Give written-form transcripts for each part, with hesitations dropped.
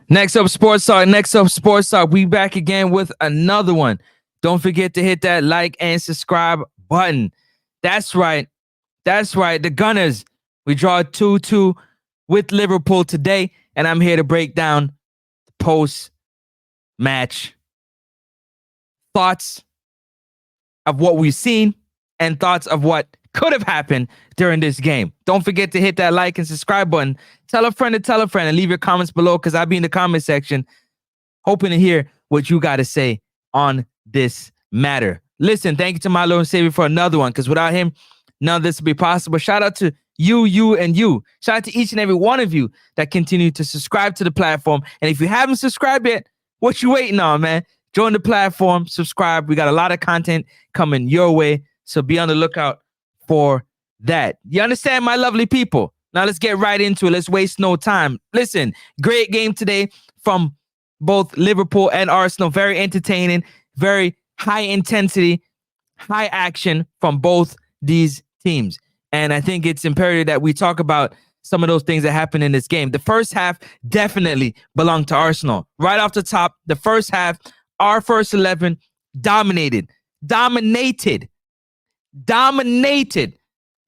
Next up, Sports Talk. Next up, Sports Talk. We back again with another one. Don't forget to hit that like and subscribe button. That's right. That's right. The Gunners. We draw 2-2 with Liverpool today, and I'm here to break down the post-match thoughts of what we've seen and thoughts of what could have happened during this game. Don't forget to hit that like and subscribe button. Tell a friend to tell a friend and leave your comments below because I'll be in the comment section hoping to hear what you got to say on this matter. Listen, thank you to my Lord and Savior for another one because without him, none of this would be possible. Shout out to you, and you. Shout out to each and every one of you that continue to subscribe to the platform. And if you haven't subscribed yet, what you waiting on, man? Join the platform, subscribe. We got a lot of content coming your way, so be on the lookout for that. You understand, my lovely people? Now let's get right into it. Let's waste no time. Listen, great game today from both Liverpool and Arsenal. Very entertaining, very high intensity, high action from both these teams. And I think it's imperative that we talk about some of those things that happened in this game. The first half definitely belonged to Arsenal. Right off the top, the first half, our first 11 dominated the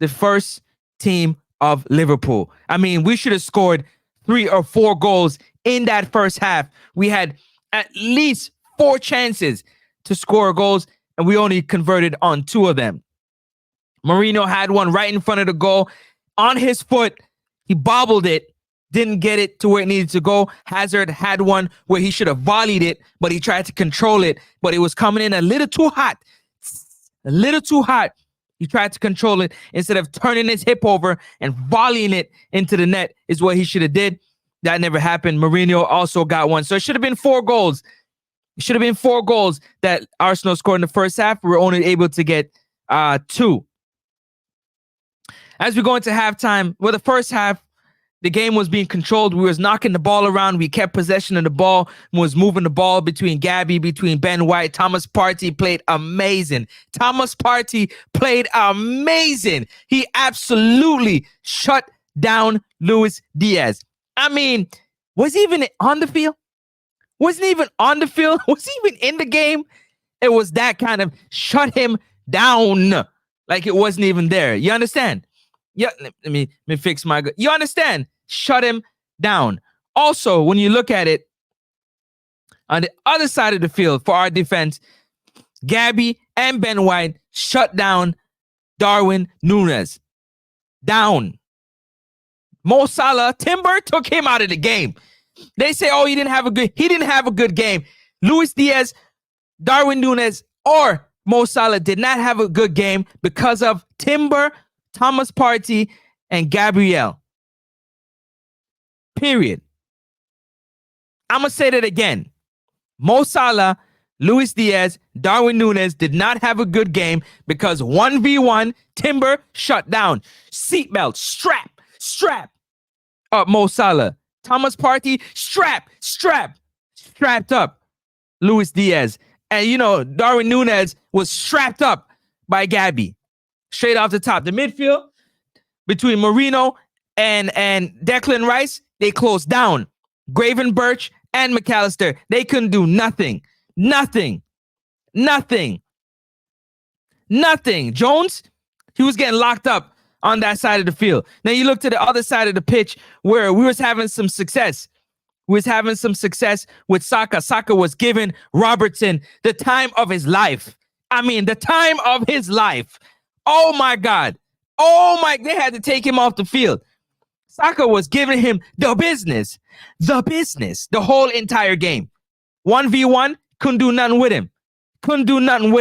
first team of Liverpool. I mean, we should have scored 3 or 4 goals in that first half. We had at least 4 chances to score goals, and we only converted on 2 of them. Mourinho had one right in front of the goal on his foot. He bobbled it, didn't get it to where it needed to go. Hazard had one where he should have volleyed it, but he tried to control it, but it was coming in a little too hot. He tried to control it instead of turning his hip over and volleying it into the net is what he should have did. That never happened. Mourinho also got one. So it should have been 4 goals. It should have been 4 goals that Arsenal scored in the first half. We were only able to get 2. As we go into halftime, well, the first half, the game was being controlled. We was knocking the ball around. We kept possession of the ball. We was moving the ball between Gabby, between Ben White. Thomas Partey played amazing. He absolutely shut down Luis Diaz. I mean, was he even on the field? Wasn't even on the field? Was he even in the game? It was that kind of shut him down. Like it wasn't even there. You understand? Yeah, let me fix my... You understand? Shut him down. Also, when you look at it, on the other side of the field for our defense, Gabby and Ben White shut down Darwin Núñez. Down. Mo Salah, Timber took him out of the game. They say, oh, he didn't have a good game. Luis Diaz, Darwin Núñez, or Mo Salah did not have a good game because of Timber, Thomas Partey, and Gabriel. Period. I'm going to say that again. Mo Salah, Luis Diaz, Darwin Núñez did not have a good game because 1v1, Timber shut down. Seatbelt, strap up Mo Salah. Thomas Partey, strapped up Luis Diaz. And, you know, Darwin Núñez was strapped up by Gabby. Straight off the top. The midfield between Mourinho and Declan Rice, they closed down. Gravenberch and McAllister, they couldn't do nothing. Jones, he was getting locked up on that side of the field. Now you look to the other side of the pitch where we was having some success. With Saka. Saka was giving Robertson the time of his life. I mean, the time of his life. Oh my God. They had to take him off the field. Saka was giving him the business, the whole entire game. 1v1, couldn't do nothing with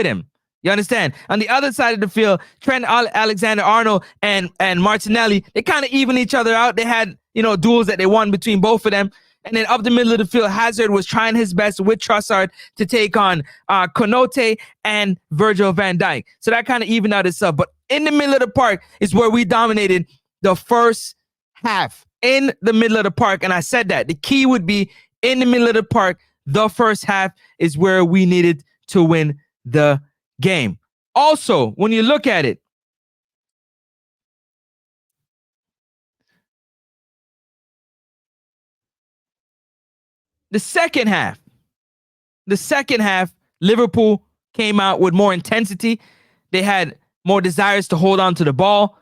him. You understand? On the other side of the field, Trent Alexander-Arnold and Martinelli, they kind of even each other out. They had, duels that they won between both of them. And then up the middle of the field, Hazard was trying his best with Trossard to take on Konaté and Virgil van Dijk. So that kind of evened out itself. But in the middle of the park is where we dominated the first half. In the middle of the park. And I said that. The key would be in the middle of the park. The first half is where we needed to win the game. Also, when you look at it, The second half, Liverpool came out with more intensity. They had more desires to hold on to the ball.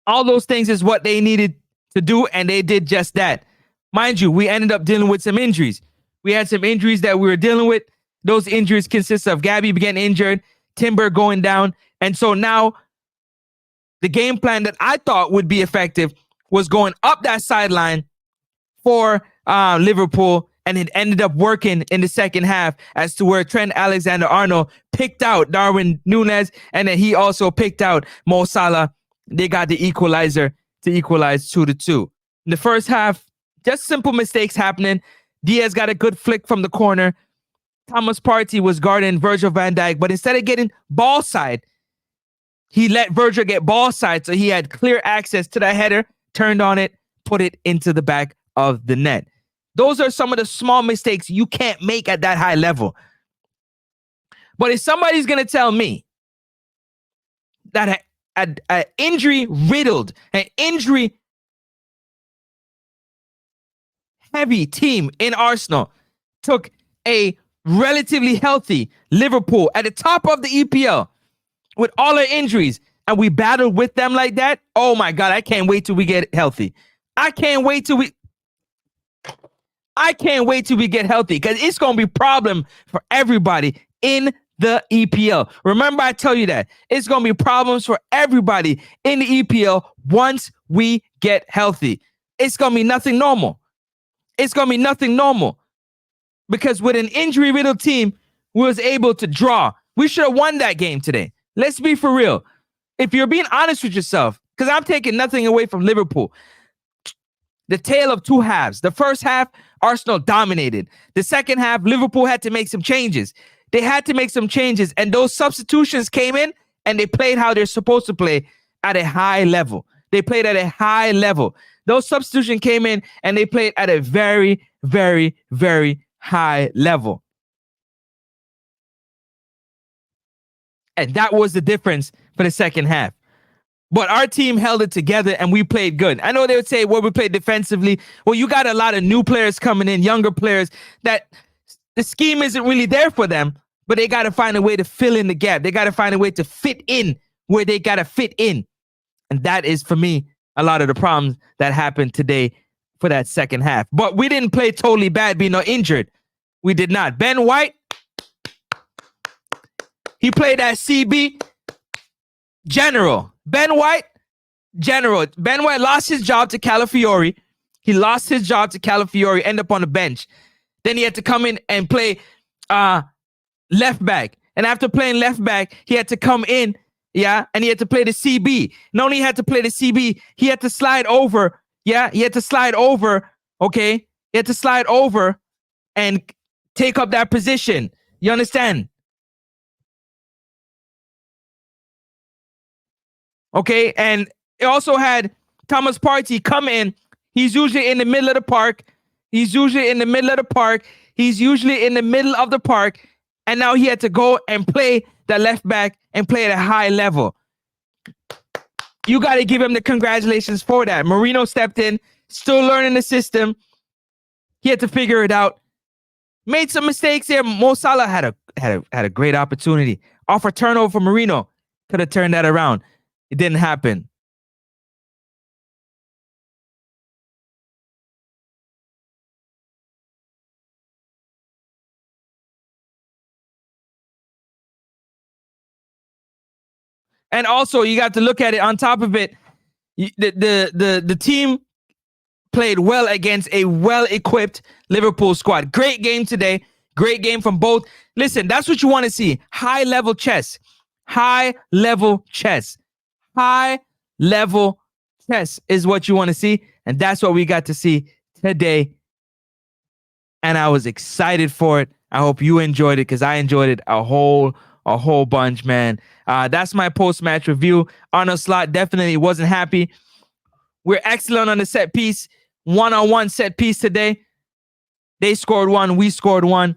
All those things is what they needed to do, and they did just that. Mind you, we ended up dealing with some injuries. We had some injuries that we were dealing with. Those injuries consist of Gabby getting injured, Timber going down. And so now the game plan that I thought would be effective was going up that sideline for Liverpool, and it ended up working in the second half as to where Trent Alexander-Arnold picked out Darwin Núñez, and then he also picked out Mo Salah. They got the equalizer to equalize 2-2. In the first half, just simple mistakes happening. Diaz got a good flick from the corner. Thomas Partey was guarding Virgil van Dijk, but instead of getting ball side, he let Virgil get ball side, so he had clear access to the header, turned on it, put it into the back of the net. Those are some of the small mistakes you can't make at that high level. But if somebody's going to tell me that an injury-riddled, an injury-heavy team in Arsenal took a relatively healthy Liverpool at the top of the EPL with all their injuries, and we battled with them like that, oh my God, I can't wait till we get healthy. I can't wait till we get healthy, because it's going to be a problem for everybody in the EPL. Remember, I tell you that. It's going to be problems for everybody in the EPL once we get healthy. It's going to be nothing normal. It's going to be nothing normal. Because with an injury-riddled team, we was able to draw. We should have won that game today. Let's be for real. If you're being honest with yourself, because I'm taking nothing away from Liverpool. The tale of two halves. The first half, Arsenal dominated. The second half, Liverpool had to make some changes. They had to make some changes, and those substitutions came in, and they played how they're supposed to play at a high level. They played at a high level. Those substitutions came in, and they played at a very, very, very high level. And that was the difference for the second half. But our team held it together, and we played good. I know they would say, well, we played defensively. Well, you got a lot of new players coming in, younger players, that the scheme isn't really there for them, but they got to find a way to fill in the gap. They got to find a way to fit in where they got to fit in. And that is, for me, a lot of the problems that happened today for that second half. But we didn't play totally bad, being injured. We did not. Ben White, he played at CB. General. Ben White lost his job to Calafiori. He lost his job to Calafiori, end up on the bench. Then he had to come in and play left back. And after playing left back, he had to come in, and he had to play the CB. Not only had to play the CB, he had to slide over. Yeah, he had to slide over, okay? He had to slide over and take up that position. You understand? Okay, and it also had Thomas Partey come in. He's usually in the middle of the park. He's usually in the middle of the park. And now he had to go and play the left back and play at a high level. You got to give him the congratulations for that. Marino stepped in, still learning the system. He had to figure it out. Made some mistakes there. Mo Salah had a great opportunity. Off a turnover for Marino. Could have turned that around. It didn't happen. And also, you got to look at it on top of it. The team played well against a well-equipped Liverpool squad. Great game today. Great game from both. Listen, that's what you want to see. High-level chess. High-level chess. High-level chess is what you want to see. And that's what we got to see today. And I was excited for it. I hope you enjoyed it, because I enjoyed it a whole bunch, man. That's my post-match review. Arnold Slot definitely wasn't happy. We're excellent on the set piece. One-on-one set piece today. They scored one. We scored one.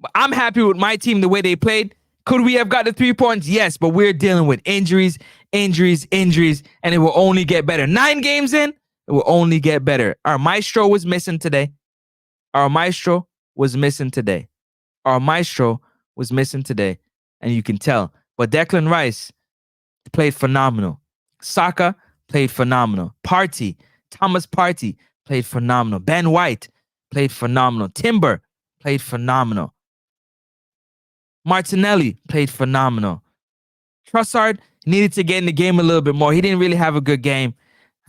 But I'm happy with my team, the way they played. Could we have got the 3 points? Yes, but we're dealing with injuries, and it will only get better. 9 games in? It will only get better. Our maestro was missing today. Our maestro was missing today. Our maestro was missing today. And you can tell. But Declan Rice played phenomenal. Saka played phenomenal. Thomas Partey played phenomenal. Ben White played phenomenal. Timber played phenomenal. Martinelli played phenomenal. Trossard needed to get in the game a little bit more. He didn't really have a good game.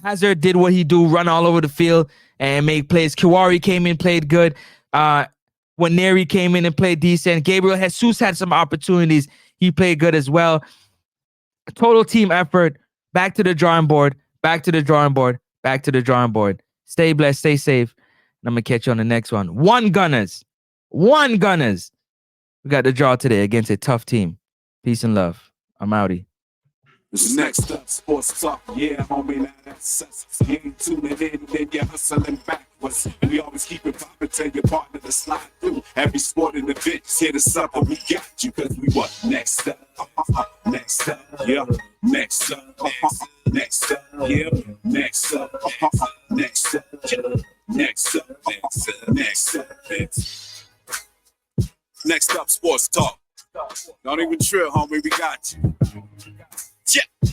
Hazard did what he do, run all over the field and make plays. Kiwari came in, played good. When Neri came in and played decent. Gabriel Jesus had some opportunities. He played good as well. Total team effort. Back to the drawing board. Back to the drawing board. Back to the drawing board. Stay blessed. Stay safe. And I'm going to catch you on the next one. One Gunners. We got the draw today against a tough team. Peace and love. I'm outie. This next up, sports talk, yeah, homie, now that's us. You ain't tuning in, then you're hustling backwards. We always keep it poppin', tell your partner to slide through. Every sporting event, hit us up and we got you, cause we what? Next up, next up, yeah, next up, next up, yeah, next up, next up, next up, next up, next up, sports talk. Don't even trill, homie, we got you. Yeah.